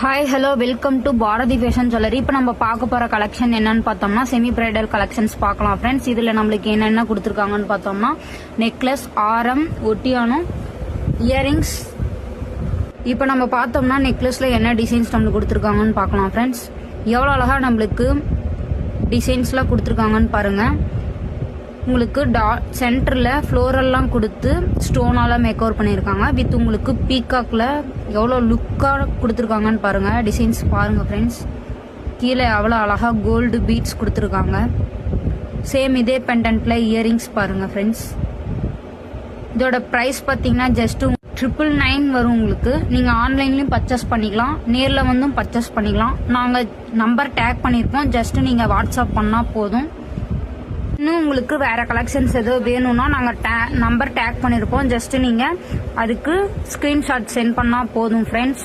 Hi hello welcome to Bharathi fashion jewellery. இப்போ நம்ம பார்க்க போற கலெக்ஷன் என்னன்னு பார்த்தோம்னா செமி பிரைடல் கலெக்ஷன்ஸ் பார்க்கலாம் ஃப்ரெண்ட்ஸ். இதுல நம்மளுக்கு என்னென்ன கொடுத்துருக்காங்கன்னு பார்த்தோம்னா நெக்லஸ், ஆரம், ஒட்டியானம், இயரிங்ஸ். இப்போ நம்ம பார்த்தோம்னா நெக்லஸ்ல என்ன டிசைன்ஸ் நம்மளுக்கு கொடுத்துருக்காங்கன்னு பார்க்கலாம் ஃப்ரெண்ட்ஸ். எவ்வளோ அழகா நம்மளுக்கு டிசைன்ஸ்லாம் கொடுத்துருக்காங்கன்னு பாருங்க. உங்களுக்கு சென்டர்ல ஃப்ளோரல்லாம் கொடுத்து ஸ்டோனால மேக் ஓவர் பண்ணியிருக்காங்க. வித் உங்களுக்கு பீகாக்ல எவ்வளோ லுக்கா கொடுத்துருக்காங்கன்னு பாருங்க. டிசைன்ஸ் பாருங்க ஃப்ரெண்ட்ஸ். கீழே எவ்வளோ அழகா கோல்டு பீட்ஸ் கொடுத்துருக்காங்க. சேம் இதே பெண்டன்ட்ல இயரிங்ஸ் பாருங்க ஃப்ரெண்ட்ஸ். இதோட ப்ரைஸ் பார்த்தீங்கன்னா ஜஸ்ட் 999 வரும் உங்களுக்கு. நீங்க ஆன்லைன்லயும் பர்ச்சேஸ் பண்ணிக்கலாம், நேர்ல வந்தும் பர்ச்சேஸ் பண்ணிக்கலாம். நாங்க நம்பர் டேக் பண்ணிருக்கோம், ஜஸ்ட் நீங்க வாட்ஸ்அப் பண்ணா போதும். இன்னும் உங்களுக்கு வேற கலெக்ஷன்ஸ் ஏதோ வேணும்னா நாங்க நம்பர் டேக் பண்ணிருப்போம், ஜஸ்ட் நீங்க அதுக்கு ஸ்கிரீன்ஷாட் சென்ட் பண்ணா போதும் ஃப்ரெண்ட்ஸ்.